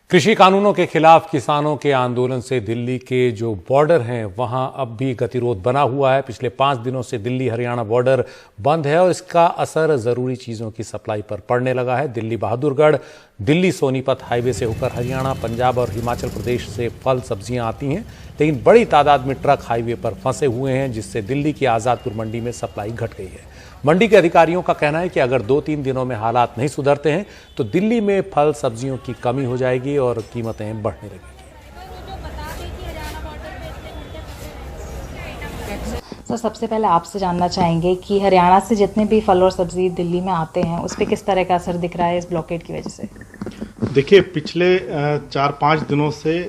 कृषि कानूनों के खिलाफ किसानों के आंदोलन से दिल्ली के जो बॉर्डर हैं वहां अब भी गतिरोध बना हुआ है। पिछले 5 दिनों से दिल्ली हरियाणा बॉर्डर बंद है और इसका असर जरूरी चीजों की सप्लाई पर पड़ने लगा है। दिल्ली बहादुरगढ़, दिल्ली सोनीपत हाईवे से होकर हरियाणा, पंजाब और हिमाचल प्रदेश से फल सब्जियां आती हैं, लेकिन बड़ी तादाद में ट्रक हाईवे पर फंसे हुए हैं, जिससे दिल्ली की आजादपुर मंडी में सप्लाई घट गई है। मंडी के अधिकारियों का कहना है कि अगर 2-3 दिनों में हालात नहीं सुधरते हैं तो दिल्ली में फल सब्जियों की कमी हो जाएगी और कीमतें बढ़ने लगेंगी। सर, सबसे पहले आपसे जानना चाहेंगे कि हरियाणा से जितने भी फल और सब्जी दिल्ली में आते हैं उस पर किस तरह का असर दिख रहा है इस ब्लॉकेड की वजह से? देखिए, पिछले 4-5 दिनों से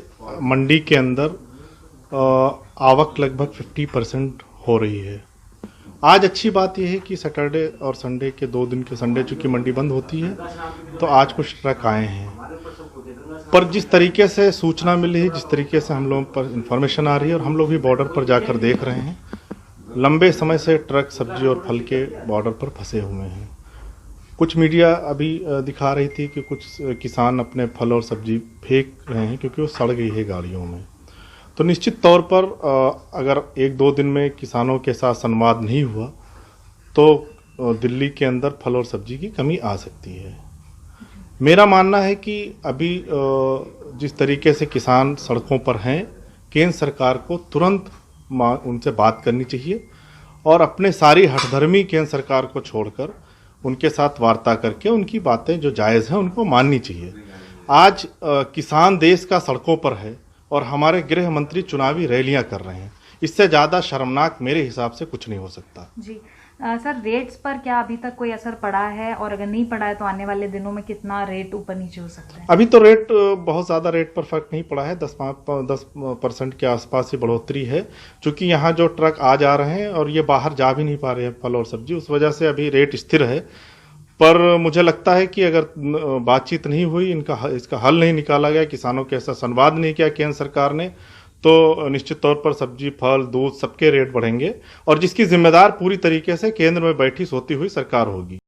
मंडी के अंदर आवक लगभग 50% हो रही है। आज अच्छी बात यह है कि सैटरडे और संडे के 2 दिन के संडे चूंकि मंडी बंद होती है तो आज कुछ ट्रक आए हैं, पर जिस तरीके से सूचना मिली है, जिस तरीके से हम लोगों पर इंफॉर्मेशन आ रही है और हम लोग भी बॉर्डर पर जाकर देख रहे हैं, लंबे समय से ट्रक सब्जी और फल के बॉर्डर पर फंसे हुए हैं। कुछ मीडिया अभी दिखा रही थी कि कुछ किसान अपने फल और सब्जी फेंक रहे हैं क्योंकि वो सड़ गई है गाड़ियों में। तो निश्चित तौर पर अगर 1-2 दिन में किसानों के साथ संवाद नहीं हुआ तो दिल्ली के अंदर फल और सब्जी की कमी आ सकती है। मेरा मानना है कि अभी जिस तरीके से किसान सड़कों पर हैं, केंद्र सरकार को तुरंत उनसे बात करनी चाहिए और अपने सारी हठधर्मी केंद्र सरकार को छोड़कर उनके साथ वार्ता करके उनकी बातें जो जायज़ हैं उनको माननी चाहिए। आज किसान देश का सड़कों पर है और हमारे गृह मंत्री चुनावी रैलियां कर रहे हैं। इससे ज़्यादा शर्मनाक मेरे हिसाब से कुछ नहीं हो सकता। जी सर, रेट्स पर क्या अभी तक कोई असर पड़ा है और अगर नहीं पड़ा है तो आने वाले दिनों में कितना रेट ऊपर नीचे हो सकता है? अभी तो रेट बहुत ज़्यादा रेट पर फर्क नहीं पड़ा है, 10% के आसपास ही बढ़ोतरी है। चूँकि यहाँ जो ट्रक आ जा रहे हैं और ये बाहर जा भी नहीं पा रहे हैं फल और सब्जी, उस वजह से अभी रेट स्थिर है। पर मुझे लगता है कि अगर बातचीत नहीं हुई, इसका हल नहीं निकाला गया, किसानों के ऐसा संवाद नहीं किया केंद्र सरकार ने, तो निश्चित तौर पर सब्जी, फल, दूध सबके रेट बढ़ेंगे और जिसकी जिम्मेदार पूरी तरीके से केंद्र में बैठी सोती हुई सरकार होगी।